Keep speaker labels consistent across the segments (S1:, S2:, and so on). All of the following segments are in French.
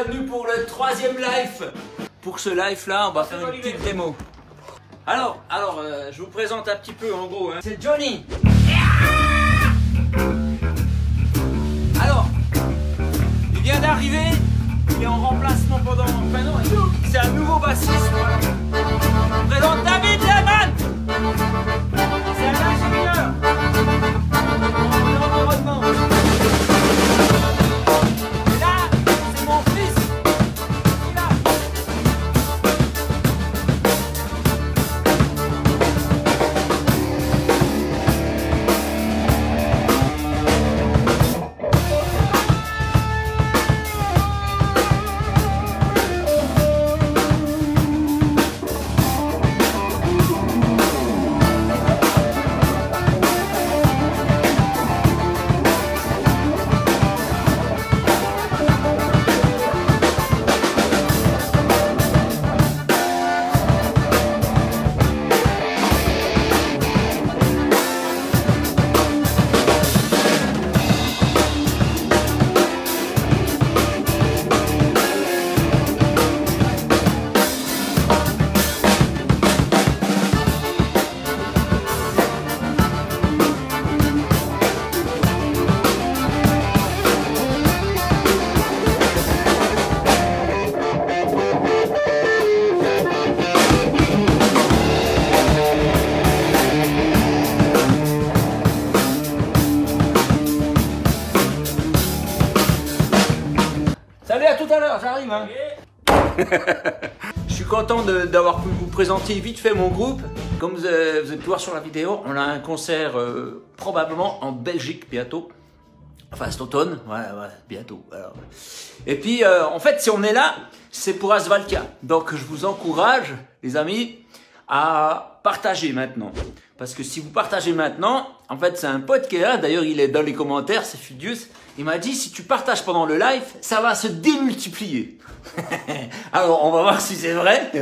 S1: bienvenue pour le 3e live. Pour ce live là, on va faire une petite démo. Alors, je vous présente un petit peu en gros. Hein. C'est Johnny. Alors, il vient d'arriver, il est en remplacement pendant... Enfin non, c'est un nouveau bassiste. Je présente David Lehmann. C'est un ingénieur en environnement. Et là, c'est mon fils. Là. Salut, à tout à l'heure, j'arrive. Hein. Je suis content d'avoir pu vous présenter vite fait mon groupe. Comme vous allez pu voir sur la vidéo, on a un concert probablement en Belgique bientôt. Enfin, cet automne, ouais, bientôt. Alors. Et puis, en fait, si on est là, c'est pour Asvalka. Donc, je vous encourage, les amis, à partager maintenant. Parce que si vous partagez maintenant, en fait, c'est un pote qui est là. D'ailleurs, il est dans les commentaires, c'est Fidius. Il m'a dit, si tu partages pendant le live, ça va se démultiplier. Alors, on va voir si c'est vrai.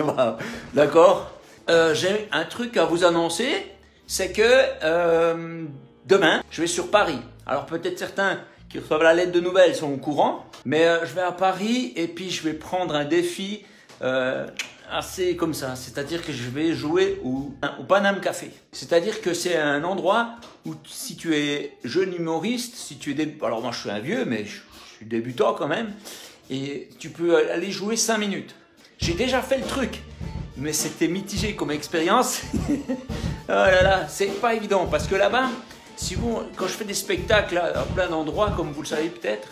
S1: D'accord. J'ai un truc à vous annoncer. C'est que demain, je vais sur Paris. Alors, peut-être certains qui reçoivent la lettre de nouvelles sont au courant. Mais je vais à Paris et puis je vais prendre un défi assez comme ça. C'est-à-dire que je vais jouer au Paname Café. C'est-à-dire que c'est un endroit où si tu es jeune humoriste, si tu es alors moi je suis un vieux, mais je suis débutant quand même, et tu peux aller jouer 5 minutes. J'ai déjà fait le truc, mais c'était mitigé comme expérience. Oh là là, c'est pas évident, parce que là-bas, quand je fais des spectacles à plein d'endroits, comme vous le savez peut-être,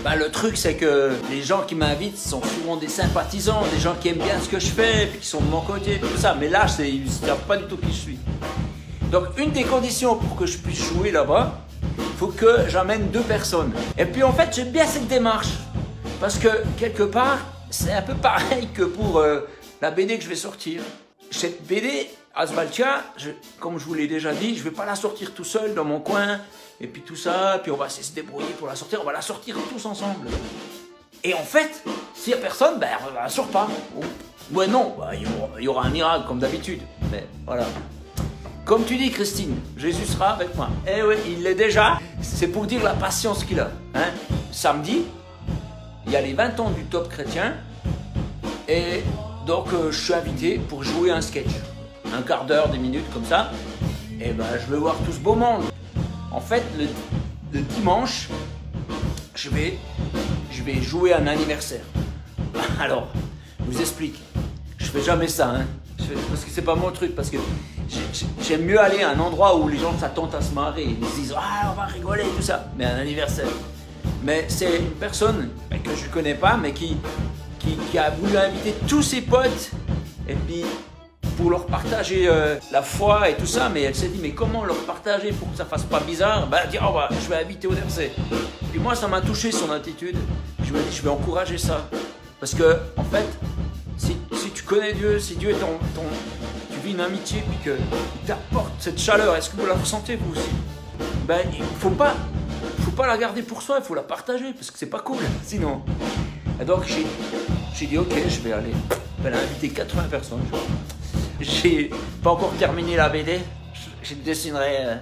S1: bah, le truc c'est que les gens qui m'invitent sont souvent des sympathisants, des gens qui aiment bien ce que je fais, puis qui sont de mon côté, tout ça, mais là, ils ne savent pas du tout qui je suis. Donc une des conditions pour que je puisse jouer là-bas, il faut que j'amène 2 personnes. Et puis en fait, j'aime bien cette démarche. Parce que quelque part, c'est un peu pareil que pour la BD que je vais sortir. Cette BD, Asvalka, comme je vous l'ai déjà dit, je ne vais pas la sortir tout seul dans mon coin. Et puis tout ça, puis on va se débrouiller pour la sortir. On va la sortir tous ensemble. Et en fait, s'il n'y a personne, ben on ne la sort pas. Ouais non, il y aura un miracle comme d'habitude. Mais voilà. Comme tu dis, Christine, Jésus sera avec moi. Eh oui, il l'est déjà. C'est pour dire la patience qu'il a. Hein. Samedi, il y a les 20 ans du Top Chrétien. Et donc, je suis invité pour jouer un sketch. Un quart d'heure, 10 minutes, comme ça. Et ben, je vais voir tout ce beau monde. En fait, le dimanche, je vais jouer un anniversaire. Alors, je vous explique. Je fais jamais ça, hein. Parce que c'est pas mon truc, parce que j'aime mieux aller à un endroit où les gens s'attendent à se marrer. Ils se disent, ah, on va rigoler, tout ça. Mais un anniversaire. Mais c'est une personne que je connais pas, mais qui a voulu inviter tous ses potes, et puis pour leur partager la foi et tout ça, mais elle s'est dit, mais comment leur partager pour que ça fasse pas bizarre? Ben, elle dit, oh, bah, je vais inviter au verset. Puis moi, ça m'a touché son attitude. Je me dis, je vais encourager ça. Parce que, en fait, si tu connais Dieu, si Dieu est tu vis une amitié, puis qu'il t'apporte cette chaleur, est-ce que vous la ressentez vous aussi? Ben, il faut pas la garder pour soi, il faut la partager, parce que c'est pas cool, sinon. Et donc, j'ai dit, ok, je vais aller. Elle a invité 80 personnes, je crois. J'ai pas encore terminé la BD, je dessinerai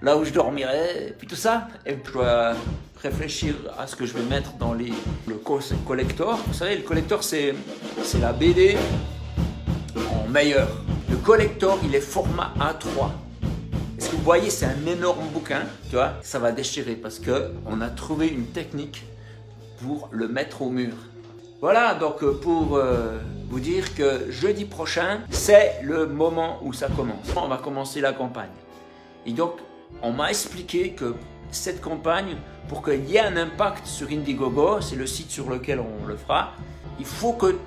S1: là où je dormirai, et puis tout ça. Et je dois réfléchir à ce que je vais mettre dans le collector. Vous savez, le collector, c'est la BD en meilleur. Le collector, il est format A3. Est-ce que vous voyez, c'est un énorme bouquin, tu vois, ça va déchirer parce qu'on a trouvé une technique pour le mettre au mur. Voilà, donc pour vous dire que jeudi prochain, c'est le moment où ça commence. On va commencer la campagne. Et donc, on m'a expliqué que cette campagne, pour qu'il y ait un impact sur Indiegogo, c'est le site sur lequel on le fera, il faut qu'il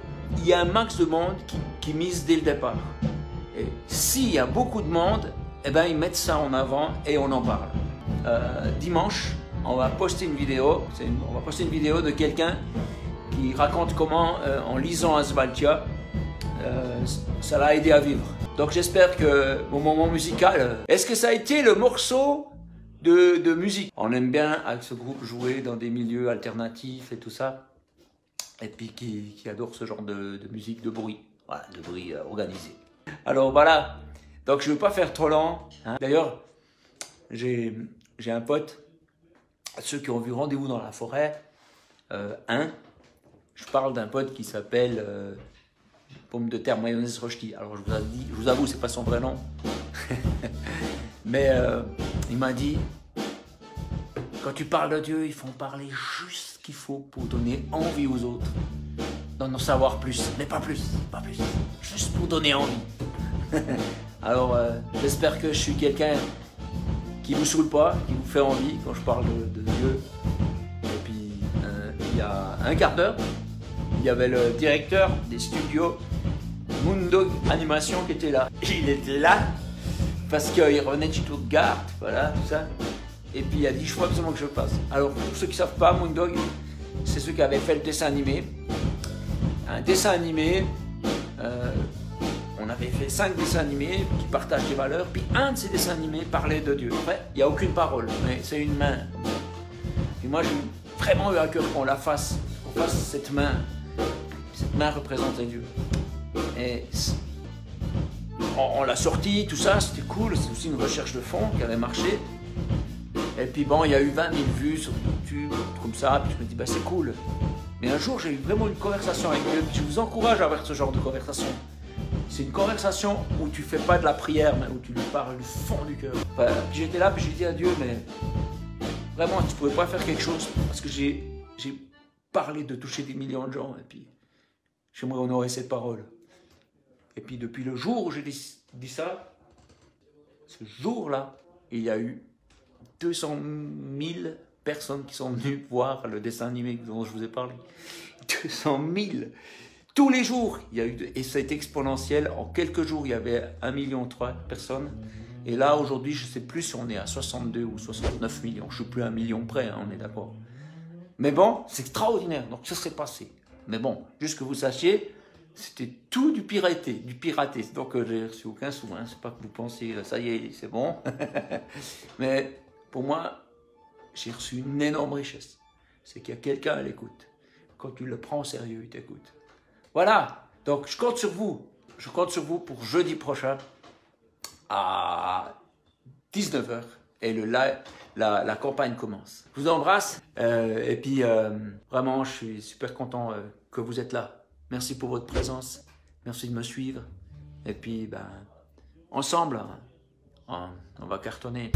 S1: y ait un max de monde qui mise dès le départ. Et s'il y a beaucoup de monde, eh ben, ils mettent ça en avant et on en parle. Dimanche, on va poster une vidéo. On va poster une vidéo de quelqu'un qui raconte comment, en lisant Asvaltia, ça l'a aidé à vivre. Donc j'espère que mon moment musical... Est-ce que ça a été le morceau de musique? On aime bien avec ce groupe jouer dans des milieux alternatifs et tout ça. Et puis qui adore ce genre de musique, de bruit. Voilà, de bruit organisé. Alors voilà, donc je ne veux pas faire trop lent. Hein. D'ailleurs, j'ai un pote, ceux qui ont vu Rendez-vous dans la forêt, je parle d'un pote qui s'appelle Pomme de terre mayonnaise Rochety. Alors je vous avoue, c'est pas son vrai nom. Mais il m'a dit, quand tu parles de Dieu, il faut en parler juste ce qu'il faut pour donner envie aux autres d'en savoir plus, mais pas plus, juste pour donner envie. Alors j'espère que je suis quelqu'un qui vous saoule pas, qui vous fait envie quand je parle de Dieu. Et puis il y a un quart d'heure, il y avait le directeur des studios Moondog Animation qui était là. Il était là parce qu'il revenait de Stuttgart, voilà, tout ça. Et puis il a dit, je faut absolument que je le passe. Alors pour ceux qui ne savent pas, Moondog, c'est ceux qui avaient fait le dessin animé. Un dessin animé, on avait fait 5 dessins animés qui partagent des valeurs, puis un de ces dessins animés parlait de Dieu. Après, il n'y a aucune parole, mais c'est une main. Et moi, j'ai vraiment eu à cœur qu'on fasse cette main. Cette main représentait Dieu. Et on l'a sorti, tout ça, c'était cool, c'est aussi une recherche de fond qui avait marché. Et puis bon, il y a eu 20 000 vues sur YouTube, comme ça, puis je me dis, bah c'est cool. Mais un jour, j'ai eu vraiment une conversation avec Dieu, puis je vous encourage à avoir ce genre de conversation. C'est une conversation où tu fais pas de la prière, mais où tu lui parles du fond du cœur. Enfin, j'étais là, puis j'ai dit à Dieu, mais vraiment, tu pouvais pas faire quelque chose, parce que j'ai parlé de toucher des millions de gens, et puis j'aimerais honorer cette parole. Et puis depuis le jour où j'ai dit ça, ce jour-là, il y a eu 200 000 personnes qui sont venues voir le dessin animé dont je vous ai parlé. 200 000. Tous les jours, il y a eu, et ça a été exponentiel. En quelques jours, il y avait 1,3 million de personnes. Et là, aujourd'hui, je ne sais plus si on est à 62 ou 69 millions. Je ne suis plus à 1 million près, hein, on est d'accord. Mais bon, c'est extraordinaire. Donc ça s'est passé. Mais bon, juste que vous sachiez, c'était tout du piraté. Donc j'ai reçu aucun sou. Hein. C'est pas que vous pensez, ça y est, c'est bon. Mais pour moi, j'ai reçu une énorme richesse. C'est qu'il y a quelqu'un à l'écoute. Quand tu le prends au sérieux, il t'écoute. Voilà. Donc je compte sur vous. Je compte sur vous pour jeudi prochain à 19 h. Et la campagne commence. Je vous embrasse. Et puis, vraiment, je suis super content que vous êtes là. Merci pour votre présence. Merci de me suivre. Et puis, ben, ensemble, on va cartonner.